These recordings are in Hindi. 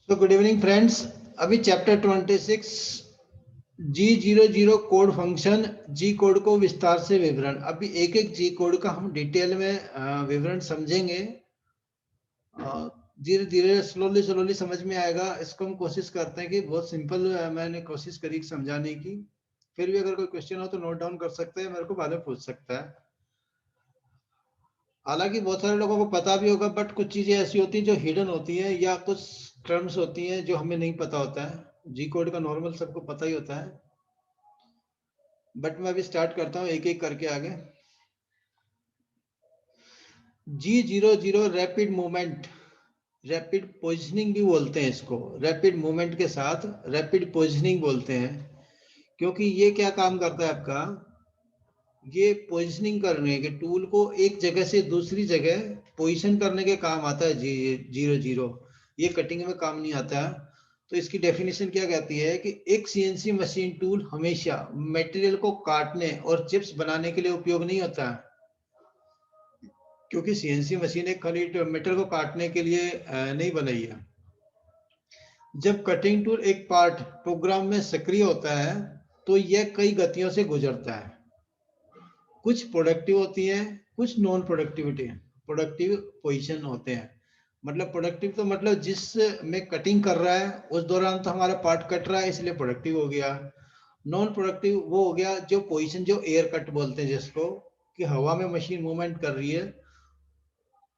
तो गुड इवनिंग फ्रेंड्स। अभी चैप्टर 26 G00 कोड फंक्शन, जी कोड को विस्तार से विवरण। अभी एक एक जी कोड का हम डिटेल में विवरण समझेंगे। धीरे धीरे स्लोली स्लोली समझ में आएगा। इसको हम कोशिश करते हैं कि बहुत सिंपल मैंने कोशिश करी समझाने की। फिर भी अगर कोई क्वेश्चन हो तो नोट डाउन कर सकते हैं, मेरे को बाद में पूछ सकता है। हालांकि बहुत सारे लोगों को पता भी होगा, बट कुछ चीजें ऐसी होती हैं जो हिडन होती हैं या कुछ टर्म्स होती हैं जो हमें नहीं पता होता है। जी कोड का नॉर्मल सबको पता ही होता है, बट मैं अभी स्टार्ट करता हूँ एक एक करके आगे। G00 rapid movement, rapid positioning भी बोलते हैं इसको। रैपिड मूवमेंट के साथ रैपिड पोजिशनिंग बोलते हैं, क्योंकि ये क्या काम करता है आपका, ये पोजिशनिंग करने के टूल को एक जगह से दूसरी जगह पोजीशन करने के काम आता है। G00 ये कटिंग में काम नहीं आता है। तो इसकी डेफिनेशन क्या कहती है कि एक सीएनसी मशीन टूल हमेशा मटेरियल को काटने और चिप्स बनाने के लिए उपयोग नहीं होता है, क्योंकि सीएनसी मशीन एक खाली मेटल को काटने के लिए नहीं बनाई है। जब कटिंग टूल एक पार्ट प्रोग्राम में सक्रिय होता है तो यह कई गतियों से गुजरता है। कुछ प्रोडक्टिव होती है, कुछ नॉन प्रोडक्टिविटी प्रोडक्टिव पोजीशन होते हैं। मतलब प्रोडक्टिव तो मतलब जिस में कटिंग कर रहा है उस दौरान तो हमारा पार्ट कट रहा है, इसलिए प्रोडक्टिव हो गया। नॉन प्रोडक्टिव वो हो गया जो पोजीशन, जो एयर कट बोलते हैं जिसको, कि हवा में मशीन मूवमेंट कर रही है।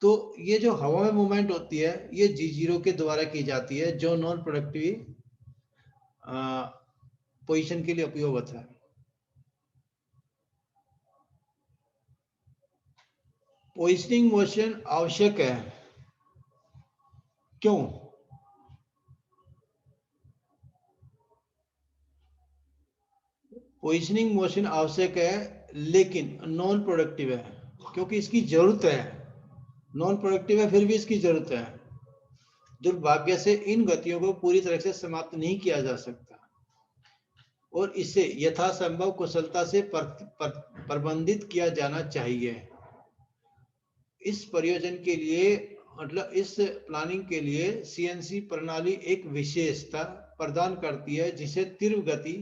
तो ये जो हवा में मूवमेंट होती है ये G0 के द्वारा की जाती है, जो नॉन प्रोडक्टिव पोजीशन के लिए उपयोग होता है। पोजिशनिंग मोशन आवश्यक है, क्यों? पोजिशनिंग मोशन आवश्यक है लेकिन नॉन प्रोडक्टिव है, क्योंकि इसकी जरूरत है। नॉन प्रोडक्टिव है फिर भी इसकी जरूरत है। दुर्भाग्य से इन गतियों को पूरी तरह से समाप्त नहीं किया जा सकता और इसे यथासंभव कुशलता से प्रबंधित किया जाना चाहिए। इस प्रयोजन के लिए, मतलब इस प्लानिंग के लिए सीएनसी प्रणाली एक विशेषता प्रदान करती है जिसे तीव्र गति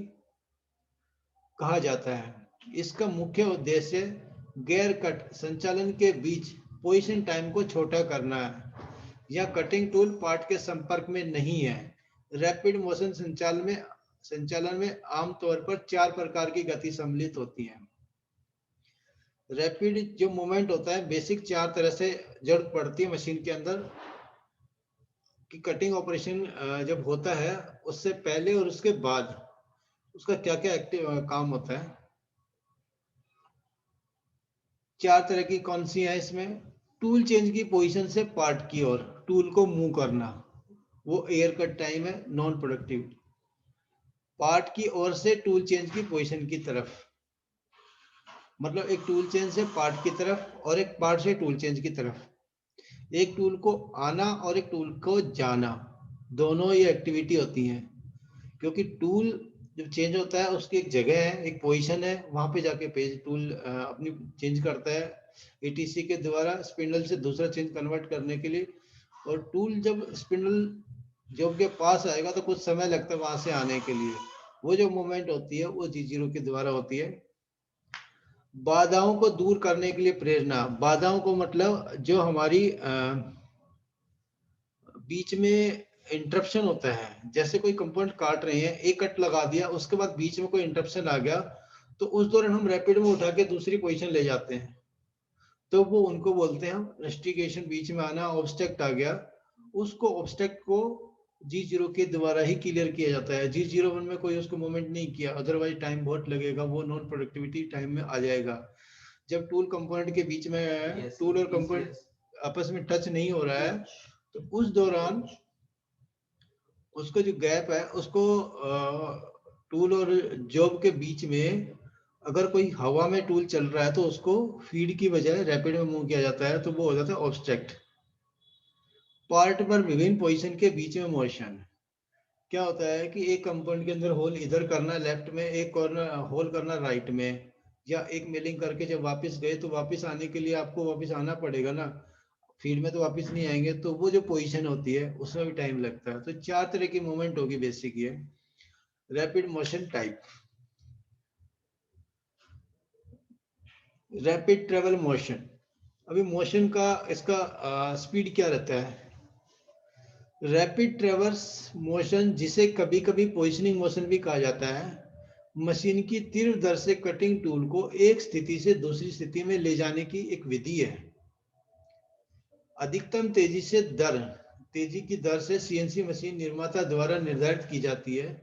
कहा जाता है। इसका मुख्य उद्देश्य गैर कट संचालन के बीच पोजीशन टाइम को छोटा करना है। यह कटिंग टूल पार्ट के संपर्क में नहीं है। रैपिड मोशन संचालन में आमतौर पर 4 प्रकार की गति सम्मिलित होती है। रैपिड जो मूवमेंट होता है, बेसिक 4 तरह से जरूरत पड़ती है मशीन के अंदर कि कटिंग ऑपरेशन जब होता है उससे पहले और उसके बाद उसका क्या क्या एक्टिव काम होता है। 4 तरह की कौन सी है इसमें? टूल चेंज की पोजीशन से पार्ट की ओर टूल को मूव करना, वो एयर कट टाइम है, नॉन प्रोडक्टिव। पार्ट की ओर से टूल चेंज की पोजीशन की तरफ, मतलब एक टूल चेंज से पार्ट की तरफ और एक पार्ट से टूल चेंज की तरफ। एक टूल को आना और एक टूल को जाना, दोनों ये एक्टिविटी होती हैं, क्योंकि टूल जब चेंज होता है उसकी एक जगह है, एक पोजीशन है, वहां पे जाके पेज टूल अपनी चेंज करता है एटीसी के द्वारा स्पिंडल से दूसरा चेंज कन्वर्ट करने के लिए। और टूल जब स्पिंडल जॉब के पास आएगा तो कुछ समय लगता है वहां से आने के लिए। वो जो मूवमेंट होती है वो G0 के द्वारा होती है। बाधाओं को दूर करने के लिए प्रेरणा। बाधाओं को मतलब जो हमारी बीच में इंटरप्शन होता है, जैसे कोई कंपोनेंट काट रहे हैं, एक कट लगा दिया, उसके बाद बीच में कोई इंटरप्शन आ गया, तो उस दौरान हम रैपिड में उठा के दूसरी पोजीशन ले जाते हैं, तो वो उनको बोलते हैं हम रेस्ट्रिकेशन। बीच में आना, ऑब्स्टेक्ट आ गया, उसको ऑब्स्टेक्ट को G0 के द्वारा ही क्लियर किया जाता है। G01 में कोई उसको मूवमेंट नहीं किया, अदरवाइज टाइम बहुत लगेगा, वो नॉन प्रोडक्टिविटी टाइम में आ जाएगा। जब टूल कंपोनेंट के बीच में टूल और कंपोनेंट आपस में टच नहीं हो रहा है तो उस दौरान उसको जो गैप है उसको टूल और जॉब के बीच में अगर कोई हवा में टूल चल रहा है तो उसको फीड की बजाय रैपिड में मूव किया जाता है, तो वो हो जाता है ऑब्स्ट्रैक्ट। पार्ट पर विभिन्न पोजीशन के बीच में मोशन। क्या होता है कि एक कंपोनेंट के अंदर होल इधर करना लेफ्ट में, एक कॉर्नर होल करना राइट में, या एक मिलिंग करके जब वापस गए तो वापस आने के लिए आपको वापस आना पड़ेगा ना। फीड में तो वापस नहीं आएंगे, तो वो जो पोजीशन होती है उसमें भी टाइम लगता है। तो 4 तरह की मूवमेंट होगी बेसिक ये। Rapid motion type, rapid travel motion. अभी मोशन का इसका स्पीड क्या रहता है? रैपिड ट्रेवर्स मोशन, जिसे कभी कभी पोजिशनिंग मोशन भी कहा जाता है, मशीन की तीव्र दर से कटिंग टूल को एक स्थिति से दूसरी स्थिति में ले जाने की एक विधि है। अधिकतम तेजी की दर से सीएनसी मशीन निर्माता द्वारा निर्धारित की जाती है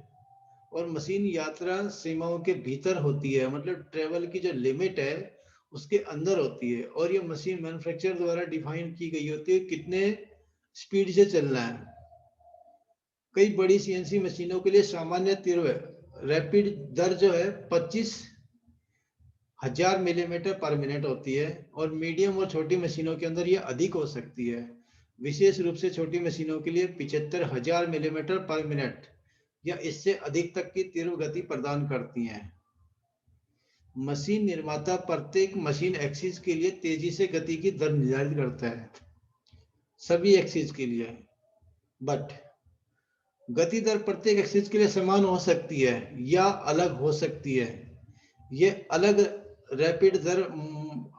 और मशीन यात्रा सीमाओं के भीतर होती है, मतलब ट्रेवल की जो लिमिट है उसके अंदर होती है, और ये मशीन मैन्युफैक्चरर द्वारा डिफाइन की गई होती है कितने स्पीड से चलना है। कई बड़ी सीएनसी मशीनों के लिए सामान्य तीव्र रैपिड दर जो है 25,000 मिलीमीटर पर मिनट होती है, और मीडियम और छोटी मशीनों के अंदर ये अधिक हो सकती है। विशेष रूप से छोटी मशीनों के लिए 75,000 मिलीमीटर पर मिनट या इससे अधिक तक की तीव्र गति प्रदान करती हैं। मशीन निर्माता प्रत्येक मशीन एक्सिस के लिए तेजी से गति की दर निर्धारित करता है, सभी एक्सिस के लिए, बट गति दर प्रत्येक एक्सिस के लिए समान हो सकती है या अलग हो सकती है। ये अलग रैपिड दर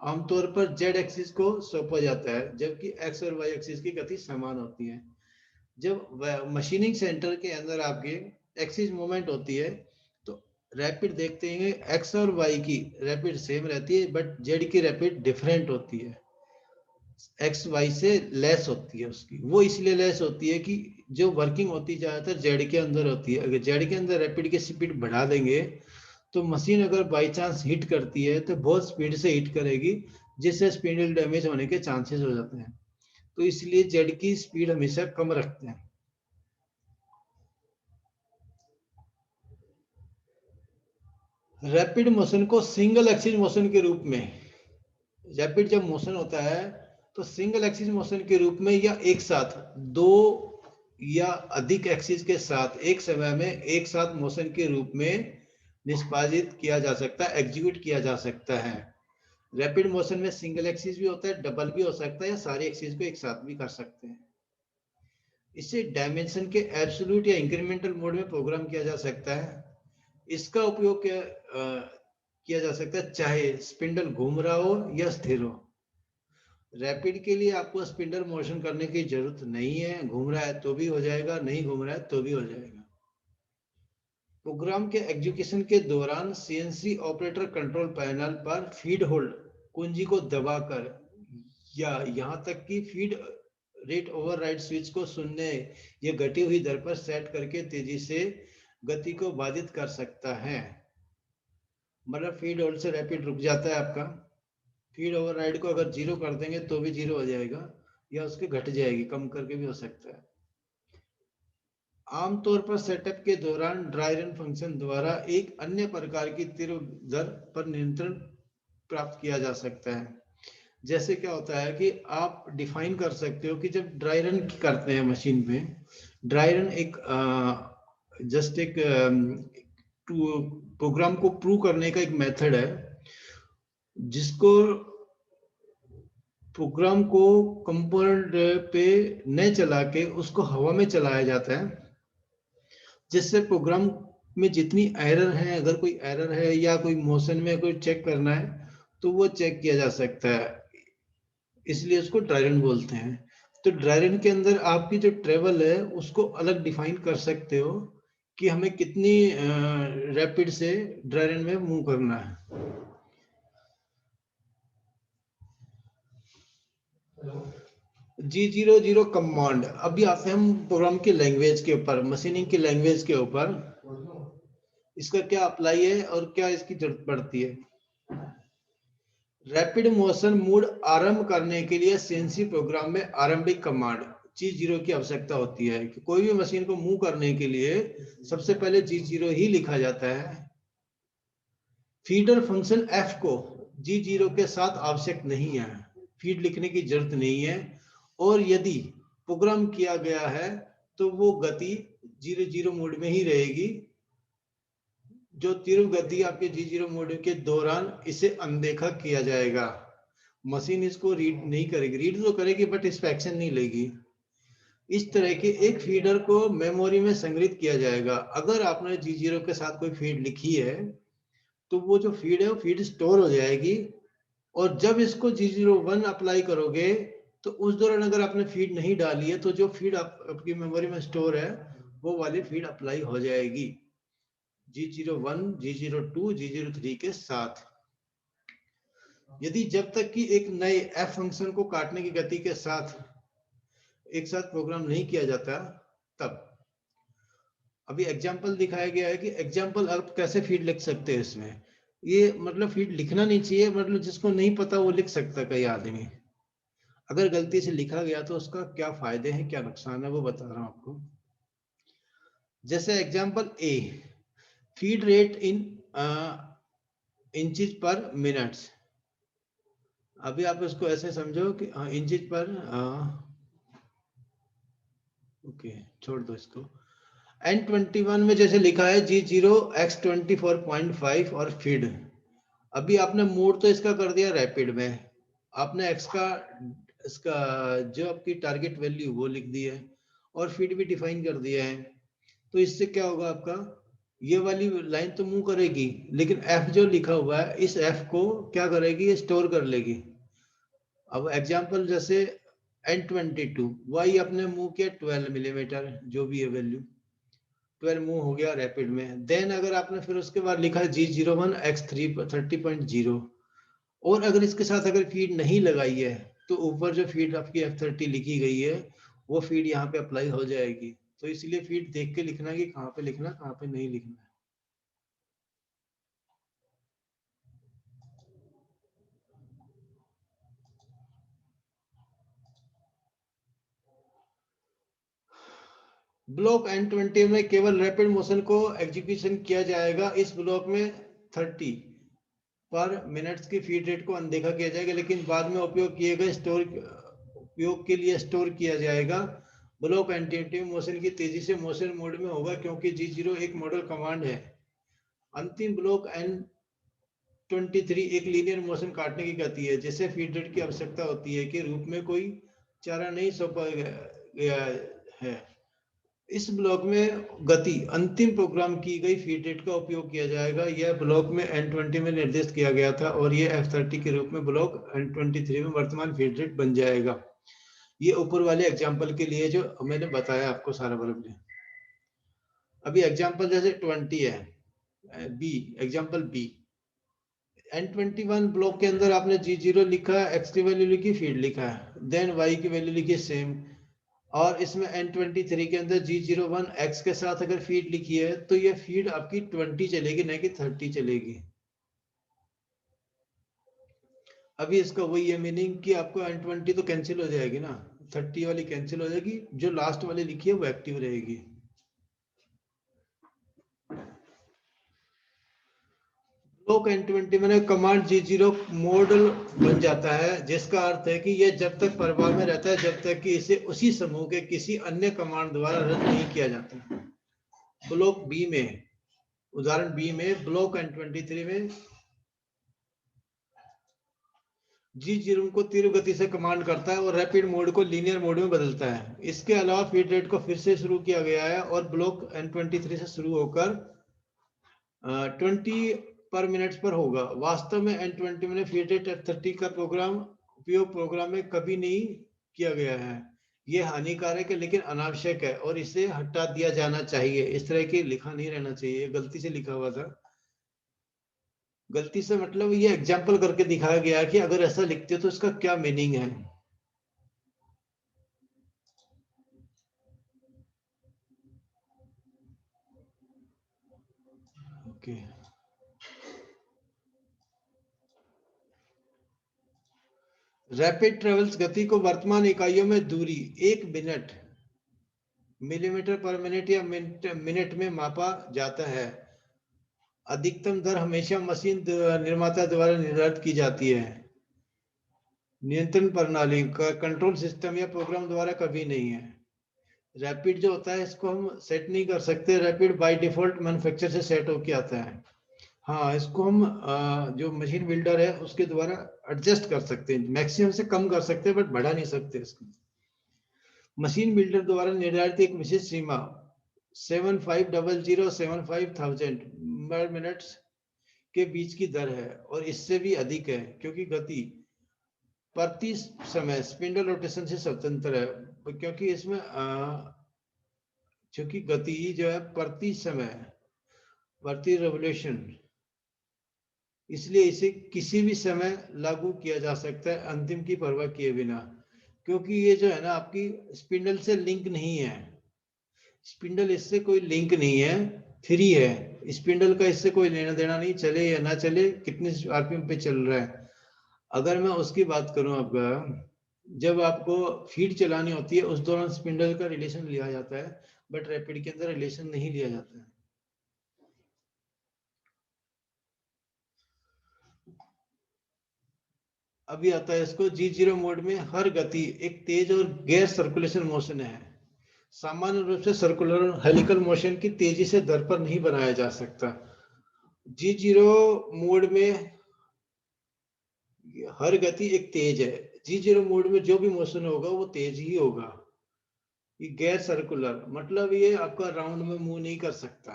आमतौर पर जेड एक्सिस को सौंपा जाता है, जबकि एक्स और वाई एक्सिस की गति समान होती है। जब मशीनिंग सेंटर के अंदर आपके एक्सिस मूवमेंट होती है तो रैपिड देखते हैं एक्स और वाई की रैपिड सेम रहती है, बट जेड की रैपिड डिफरेंट होती है, एक्स वाई से लेस होती है उसकी। वो इसलिए लेस होती है कि जो वर्किंग होती है ज्यादातर जेड के अंदर होती है। अगर जेड के अंदर रैपिड की स्पीड बढ़ा देंगे तो मशीन अगर बाई चांस हिट करती है तो बहुत स्पीड से हिट करेगी, जिससे स्पिंडल डैमेज होने के चांसेस हो जाते हैं। तो इसलिए जेड की स्पीड हमेशा कम रखते हैं। रैपिड मोशन को सिंगल एक्सिस मोशन के रूप में, रैपिड जब मोशन होता है तो सिंगल एक्सिस मोशन के रूप में या एक साथ दो या अधिक एक्सिस के साथ एक समय में एक साथ मोशन के रूप में निष्पादित किया जा सकता है, एग्जीक्यूट किया जा सकता है। रैपिड मोशन में सिंगल एक्सिस भी होता है, डबल भी हो सकता है, या सारी एक्सिस को एक साथ भी कर सकते हैं। इसे डायमेंशन के एब्सोल्यूट या इंक्रीमेंटल मोड में प्रोग्राम किया जा सकता है। इसका उपयोग किया जा सकता है चाहे स्पिंडल घूम रहा हो या स्थिर हो। रैपिड के लिए आपको स्पिंडल मोशन करने की जरूरत नहीं है, घूम रहा है तो भी हो जाएगा, नहीं घूम रहा है तो भी हो जाएगा। प्रोग्राम के एग्जीक्यूशन के दौरान सीएनसी ऑपरेटर कंट्रोल पैनल पर फीड होल्ड कुंजी को दबाकर या यहां तक कि फीड रेट ओवरराइड स्विच को शून्य या घटी हुई दर पर सेट करके तेजी से गति को बाधित कर सकता है। मतलब फीड होल्ड से रैपिड रुक जाता है आपका, फीड ओवरराइड को अगर जीरो कर देंगे तो भी जीरो हो जाएगा, या उसके घट जाएगी, कम करके भी हो सकता है। आमतौर पर सेटअप के दौरान ड्राई रन फंक्शन द्वारा एक अन्य प्रकार की तीव्र दर पर नियंत्रण प्राप्त किया जा सकता है। जैसे क्या होता है कि आप डिफाइन कर सकते हो कि जब ड्राई रन करते हैं मशीन पे, ड्राई रन एक जस्ट एक प्रोग्राम को प्रूव करने का एक मेथड है, जिसको प्रोग्राम को कंपोनेंट पे न चला के उसको हवा में चलाया जाता है, जिससे प्रोग्राम में जितनी एरर है, अगर कोई एरर है या कोई मोशन में कोई चेक करना है तो वो चेक किया जा सकता है, इसलिए उसको ड्राई रन बोलते हैं। तो ड्राई रन के अंदर आपकी जो ट्रेवल है उसको अलग डिफाइन कर सकते हो कि हमें कितनी रैपिड से ड्राई रन में मूव करना है। G00 command. अभी आते हैं हम प्रोग्राम की लैंग्वेज के ऊपर, मशीनिंग की लैंग्वेज के ऊपर, इसका क्या अप्लाई है और क्या इसकी जरूरत पड़ती है। रैपिड मोशन मोड आरंभ करने के लिए सीएनसी प्रोग्राम में आरंभिक कमांड G0 की आवश्यकता होती है। कि कोई भी मशीन को मूव करने के लिए सबसे पहले G0 ही लिखा जाता है। फीडर फंक्शन F को G0 के साथ आवश्यक नहीं है, फीड लिखने की जरूरत नहीं है, और यदि प्रोग्राम किया गया है तो वो गति 00 मोड में ही रहेगी। जो तीव्र गति आपके G0 मोड के दौरान इसे अनदेखा किया जाएगा। मशीन इसको रीड नहीं करेगी, रीड तो करेगी बट इस पे एक्शन नहीं लेगी। इस तरह के एक फीडर को मेमोरी में संग्रहित किया जाएगा। अगर आपने G0 के साथ कोई फीड लिखी है तो वो जो फीड है वो फीड स्टोर हो जाएगी, और जब इसको G01 अप्लाई करोगे तो उस दौरान अगर आपने फीड नहीं डाली है तो जो फीड आपकी मेमोरी में स्टोर है वो वाली फीड अप्लाई हो जाएगी G01, G02, G03 के साथ। यदि जब तक कि एक नए f फंक्शन को काटने की गति के साथ एक साथ प्रोग्राम नहीं किया जाता तब। अभी एग्जाम्पल दिखाया गया है कि एग्जाम्पल आप कैसे फीड लिख सकते हैं इसमें। ये मतलब फीड लिखना नहीं चाहिए, मतलब जिसको नहीं पता वो लिख सकता कई आदमी। अगर गलती से लिखा गया तो उसका क्या फायदे हैं क्या नुकसान है वो बता रहा हूं आपको। जैसे example A, feed rate in inches पर मिनट्स। अभी आप इसको ऐसे समझो कि इंचेस पर ओके छोड़ दो इसको। N21 में जैसे लिखा है G0 X24.5 और फीड। अभी आपने मोड तो इसका कर दिया रैपिड में, आपने X का इसका जो आपकी टारगेट वैल्यू वो लिख दी है और फीड भी डिफाइन कर दिया है। तो इससे क्या होगा, आपका ये वाली लाइन तो मूव करेगी लेकिन F जो लिखा हुआ है इस F को क्या करेगी, ये स्टोर कर लेगी। अब एग्जाम्पल जैसे N22 वाई आपने मूव किया 12 मिलीमीटर, जो भी है वैल्यू 12 मूव हो गया रैपिड में। देन अगर आपने फिर उसके बाद लिखा है G01 X30.0, और अगर इसके साथ अगर फीड नहीं लगाई है तो ऊपर जो फीड आपकी F30 लिखी गई है वो फीड यहाँ पे अप्लाई हो जाएगी। तो इसलिए फीड देख के लिखना कि कहाँ पे लिखना कहाँ पे नहीं लिखना है। ब्लॉक N20 में केवल रैपिड मोशन को एग्जीक्यूशन किया जाएगा। इस ब्लॉक में 30 पर मिनट्स की फीड रेट को अनदेखा किया जाएगा, लेकिन बाद में उपयोग किए गए उपयोग के लिए स्टोर किया जाएगा। ब्लॉक N20 मोशन की तेजी से मोशन मोड में होगा क्योंकि G0 एक मॉडल कमांड है। अंतिम ब्लॉक N23 एक लीनियर मोशन काटने की गति है जिसे फीड रेट की आवश्यकता होती है के रूप में कोई चारा नहीं सौंपा गया है। इस ब्लॉक में गति अंतिम प्रोग्राम की गई फीड रेट का उपयोग किया जाएगा। यह ब्लॉक में N20 में निर्दिष्ट किया गया था और यह F30 के रूप में ब्लॉक N23 में वर्तमान फीड रेट बन जाएगा। ये ऊपर वाले एग्जाम्पल के लिए जो मैंने बताया आपको सारा वर्ग ने। अभी एग्जाम्पल जैसे 20 है, B example B N21 block के अंदर आपने G0 लिखा है, X की वैल्यू लिखी, फीड लिखा है, देन Y की वैल्यू लिखी सेम, और इसमें N23 के अंदर G01 X के साथ अगर फीड लिखी है तो ये फीड आपकी 20 चलेगी नहीं कि 30 चलेगी। अभी इसका वही है मीनिंग कि आपको N20 तो कैंसिल हो जाएगी ना, 30 वाली कैंसिल हो जाएगी, जो लास्ट वाली लिखी है वो एक्टिव रहेगी। ब्लॉक N20 में कमांड G0 मॉडल बन जाता है, जिसका अर्थ है कि यह जब तक प्रभाव में रहता है जब तक कि इसे उसी समूह के किसी अन्य कमांड द्वारा रद्द नहीं किया जाता। ब्लॉक बी में, उदाहरण बी में ब्लॉक N23 में G0 को तीव्र गति से कमांड करता है और रैपिड मोड को लीनियर मोड में बदलता है। इसके अलावा फीड रेट को फिर से शुरू किया गया है और ब्लॉक N23 से शुरू होकर 20 पर मिनट पर होगा। वास्तव में N20 में फीड रेट F30 का उपयोग प्रोग्राम में कभी नहीं किया गया है। यह हानिकारक है लेकिन अनावश्यक है और इसे हटा दिया जाना चाहिए। इस तरह के लिखा नहीं रहना चाहिए, गलती से लिखा हुआ था। गलती से मतलब ये एग्जाम्पल करके दिखाया गया कि अगर ऐसा लिखते हो तो इसका क्या मीनिंग है। ओके, रैपिड ट्रेवल्स गति को वर्तमान इकाइयों में दूरी 1 मिनट मिलीमीटर पर मिनट या मिनट में मापा जाता है। अधिकतम दर हमेशा मशीन निर्माता द्वारा निर्धारित की जाती है। नियंत्रण प्रणाली का कंट्रोल सिस्टम या प्रोग्राम द्वारा कभी नहीं है। रैपिड जो होता है इसको हम सेट नहीं कर सकते, रैपिड बाय डिफॉल्ट मैन्युफैक्चर से सेट होके आता है। हाँ, इसको हम जो मशीन बिल्डर है उसके द्वारा एडजस्ट कर सकते हैं, मैक्सिमम से कम कर सकते हैं बट बढ़ा नहीं सकते इसको। मशीन बिल्डर द्वारा निर्धारित एक विशेष सीमा 7500 75,000 मिनट्स के बीच की दर है और इससे भी अधिक है, क्योंकि गति प्रति समय स्पिंडल रोटेशन से स्वतंत्र है, क्योंकि इसमें चूंकि गति जो है प्रति समय प्रति रेवोल्यूशन, इसलिए इसे किसी भी समय लागू किया जा सकता है अंतिम की परवाह किए बिना, क्योंकि ये जो है ना आपकी स्पिंडल से लिंक नहीं है, स्पिंडल इससे कोई लिंक नहीं है, फ्री है, स्पिंडल का इससे कोई लेना देना नहीं, चले या ना चले, कितने आरपीएम पे चल रहा है। अगर मैं उसकी बात करूं आपका, जब आपको फीड चलानी होती है उस दौरान स्पिंडल का रिलेशन लिया जाता है, बट रैपिड के अंदर रिलेशन नहीं लिया जाता है। अभी आता है इसको G0 मोड में हर गति एक तेज और गैर सर्कुलेशन मोशन है, सामान्य रूप से सर्कुलर हेलिकल मोशन की तेजी से दर पर नहीं बनाया जा सकता। G0 मोड में हर गति एक तेज है, G0 मोड में जो भी मोशन होगा वो तेज ही होगा। ये गैर सर्कुलर मतलब ये आपका राउंड में मूव नहीं कर सकता,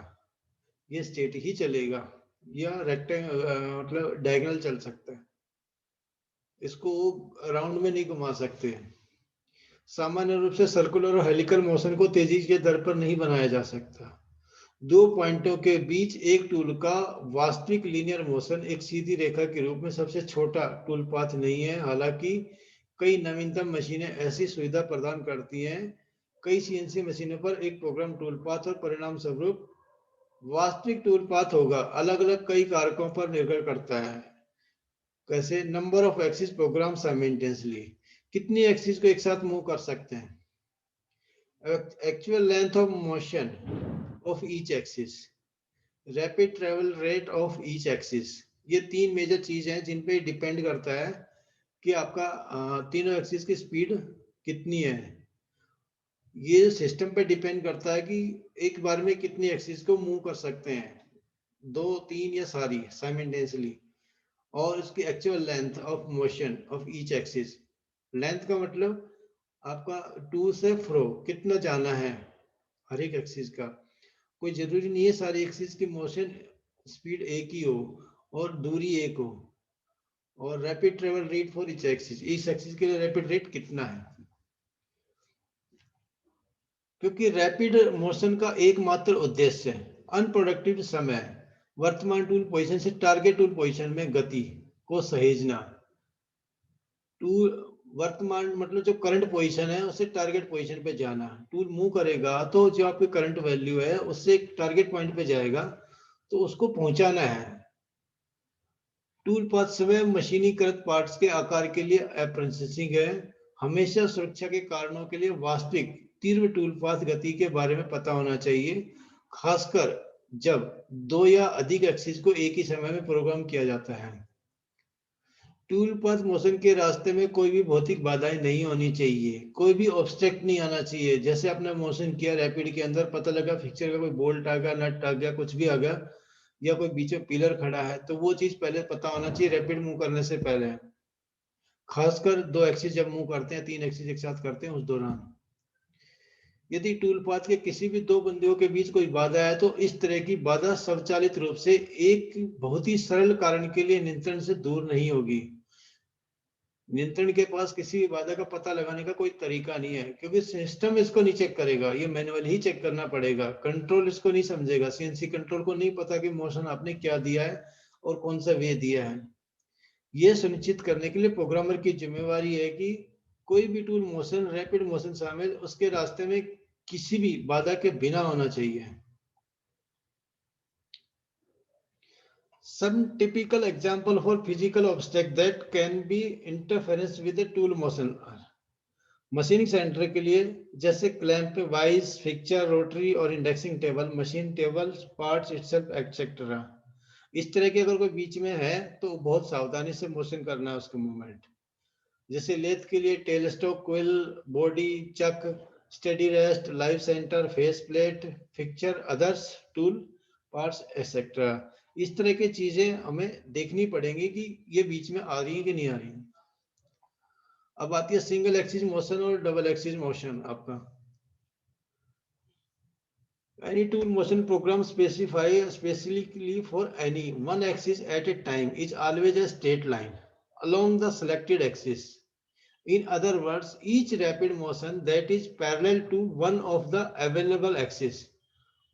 ये स्ट्रेट ही चलेगा या रेक्टेंगल मतलब डायगोनल चल सकता है, इसको राउंड में नहीं घुमा सकते। सामान्य रूप से सर्कुलर और हेलिकल मोशन को तेजी के दर पर नहीं बनाया जा सकता। दो पॉइंटों के बीच एक टूल का वास्तविक लीनियर मोशन एक सीधी रेखा के रूप में सबसे छोटा टूल पाथ नहीं है, हालांकि कई नवीनतम मशीनें ऐसी सुविधा प्रदान करती हैं। कई सीएनसी मशीनों पर एक प्रोग्राम टूल पाथ और परिणाम स्वरूप वास्तविक टूल पाथ होगा, अलग अलग कई कारकों पर निर्भर करता है। कैसे? Number of axis programme simultaneously, कितनी एक्सिस को एक साथ मूव कर सकते हैं, actual length of motion of each axis, rapid travel rate of each axis. ये तीन मेजर चीज हैं जिन पे डिपेंड करता है कि आपका तीनों एक्सिस की स्पीड कितनी है। ये सिस्टम पे डिपेंड करता है कि एक बार में कितनी एक्सिस को मूव कर सकते हैं, दो तीन या सारी साइमल्टेनियसली, और इसकी actual length of motion of each axis. Length का मतलब आपका टू से फ्रो कितना जाना है हर एक एक्सिस का, कोई जरूरी नहीं है सारी एक्सिस की मोशन स्पीड एक ही हो और दूरी एक हो। और rapid travel rate for each axis, इस एक्सिस के लिए रैपिड रेट कितना है, क्योंकि रैपिड मोशन का एकमात्र उद्देश्य अनप्रोडक्टिव समय वर्तमान टूल पोजीशन से टारगेट टूल पोजीशन में गति को सहेजना। टूल वर्तमान मतलब जो करंट पोजीशन है उससे टारगेट पोजीशन पे जाना, टूल मूव करेगा तो जो आपकी करंट वैल्यू है उससे एक टारगेट पॉइंट पे जाएगा तो उसको पहुंचाना है। टूल पाथ समय मशीनीकृत पार्ट्स के आकार के लिए अप्रेंटिसिंग है, हमेशा सुरक्षा के कारणों के लिए वास्तविक तीव्र टूल पाथ गति के बारे में पता होना चाहिए, खासकर जब दो या अधिक एक्सिस को एक ही समय में प्रोग्राम किया जाता है। टूल पाथ मोशन के रास्ते में कोई भी भौतिक बाधाएं नहीं होनी चाहिए, कोई भी ऑब्स्टेक्ट नहीं आना चाहिए। जैसे आपने मोशन किया रैपिड के अंदर, पता लगा फिक्चर का कोई बोल्ट आ गया, नट आ गया, कुछ भी आ गया, या कोई बीच में पिलर खड़ा है, तो वो चीज पहले पता होना चाहिए रैपिड मूव करने से पहले, खासकर दो एक्सिस जब मूव करते हैं, तीन एक्सिस एक साथ करते हैं उस दौरान। यदि टूल पाथ के किसी भी दो बिंदुओं के बीच कोई बाधा है तो इस तरह की बाधा स्वचालित रूप से एक बहुत ही सरल कारण के लिए नियंत्रण से दूर नहीं होगी। नियंत्रण के पास किसी भी बाधा का पता लगाने का कोई तरीका नहीं है, क्योंकि सिस्टम इसको नहीं चेक करेगा, ये मैनुअल ही चेक करना पड़ेगा। कंट्रोल इसको नहीं समझेगा, सीएनसी कंट्रोल को नहीं पता कि मोशन आपने क्या दिया है और कौन सा वे दिया है। ये सुनिश्चित करने के लिए प्रोग्रामर की जिम्मेवारी है कि कोई भी टूल मोशन, रैपिड मोशन शामिल, उसके रास्ते में किसी भी बाधा के बिना होना चाहिए। Some typical example for physical obstacle that can be interference with the tool motion are machining centre के लिए, जैसे क्लैंप, वाइज, फिक्चर, रोटरी और indexing table, machine table, parts itself etcetera. इस तरह के अगर कोई बीच में है तो बहुत सावधानी से मोशन करना है उसका मूवमेंट। जैसे लेथ के लिए tail stock, quill, body, chuck, steady rest, live centre, face plate, fixture, others tool parts etcetera. इस तरह की चीजें हमें देखनी पड़ेंगी कि ये बीच में आ रही है कि नहीं आ रही। अब आती है सिंगल एक्सिस मोशन और डबल एक्सिस मोशन। आपका any tool motion program specify specifically for any one axis at a time is always a straight line along the selected axis. In other words, each rapid motion that is parallel to one of the available axes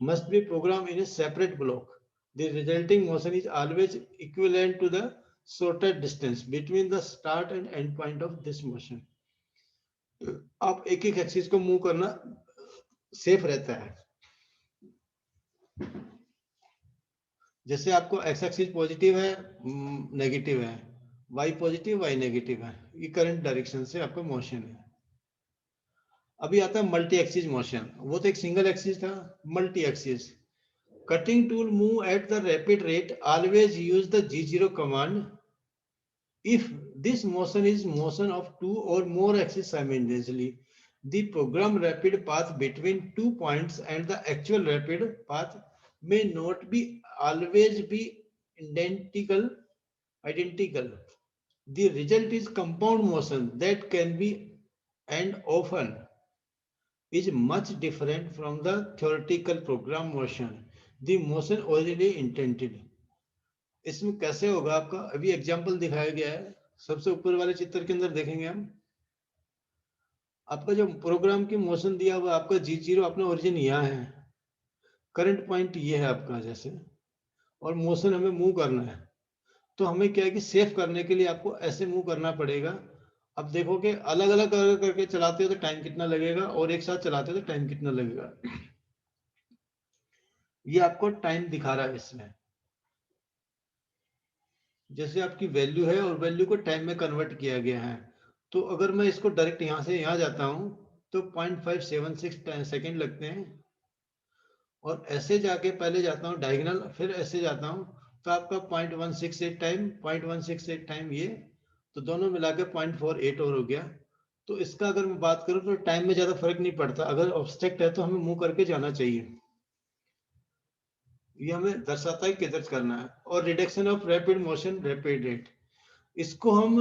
must be programmed in a separate block. The resulting motion is always equivalent to the shorter distance between the start and end point of this motion. आप एक एक एक्सिस को मूव करना सेफ रहता है। जैसे आपको एक्स एक्सिस पॉजिटिव है, नेगेटिव है, वाई पॉजिटिव वाई नेगेटिव है, ये करंट डायरेक्शन से आपका मोशन है। अभी आता है मल्टी एक्सिस मोशन, वो तो एक सिंगल एक्सिस था। Multi axis cutting tool move at the rapid rate always use the G0 command if this motion is motion of two or more axes simultaneously. The program rapid path between 2 points and the actual rapid path may not be always be identical. The result is compound motion that can be and often is much different from the theoretical program motion. The motion originally intended. इसमें कैसे होगा आपका, अभी एग्जांपल दिखाया गया है। सबसे ऊपर वाले चित्र के अंदर देखेंगे हम, आपका जो प्रोग्राम की मोशन दिया हुआ आपका G0 अपना ओरिजिन यहाँ है, करंट पॉइंट ये है आपका जैसे, और मोशन हमें मूव करना है। तो हमें क्या है कि सेव करने के लिए आपको ऐसे मूव करना पड़ेगा। अब देखो कि अलग अलग करके चलाते हो तो टाइम कितना लगेगा, और एक साथ चलाते हो तो टाइम कितना लगेगा। ये आपको टाइम दिखा रहा है इसमें, जैसे आपकी वैल्यू है और वैल्यू को टाइम में कन्वर्ट किया गया है। तो अगर मैं इसको डायरेक्ट यहाँ से यहाँ जाता हूँ तो 0.576 सेकेंड लगते हैं, और ऐसे जाके पहले जाता हूँ डायगोनल, फिर ऐसे जाता हूँ तो आपका 0.168 टाइम, 0.168 टाइम ये, तो दोनों मिला के 0.48 और हो गया। तो इसका अगर मैं बात करूँ तो टाइम में ज्यादा फर्क नहीं पड़ता, अगर ऑब्स्टेक्ट है तो हमें मूव करके जाना चाहिए। ये हमें दर्शाता है किधर करना है। और reduction of rapid motion rapid rate, इसको हम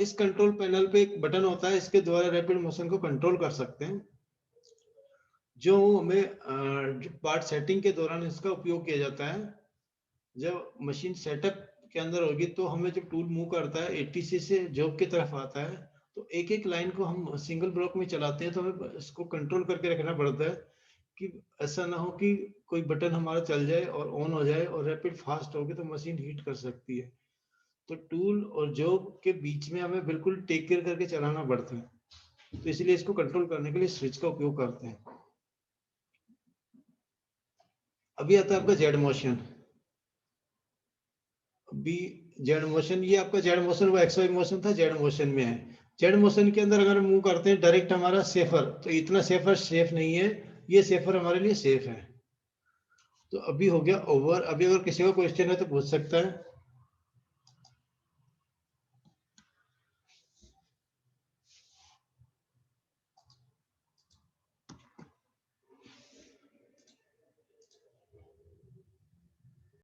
इस कंट्रोल पैनल पे एक बटन होता है, इसके द्वारा रैपिड मोशन को कंट्रोल कर सकते हैं, जो हमें पार्ट सेटिंग के दौरान इसका उपयोग किया जाता है। जब मशीन सेटअप के अंदर होगी तो हमें जब टूल मूव करता है एटीसी से जॉब की तरफ आता है, तो एक एक लाइन को हम सिंगल ब्लॉक में चलाते हैं, तो हमें इसको कंट्रोल करके रखना पड़ता है कि ऐसा ना हो कि कोई बटन हमारा चल जाए और ऑन हो जाए और रैपिड फास्ट होगी तो मशीन हीट कर सकती है। तो टूल और जॉब के बीच में हमें बिल्कुल टेक केयर करके चलाना पड़ता है, तो इसलिए इसको कंट्रोल करने के लिए स्विच का उपयोग करते हैं। अभी आता है आपका जेड मोशन। अभी जेड मोशन, ये आपका जेड मोशन वो एक्स वाई मोशन था, जेड मोशन में है। जेड मोशन के अंदर अगर मूव करते हैं डायरेक्ट हमारा सेफर, तो इतना सेफर सेफ नहीं है, ये सेफर हमारे लिए सेफ है। तो अभी हो गया ओवर। अभी अगर किसी का क्वेश्चन है तो पूछ सकता है।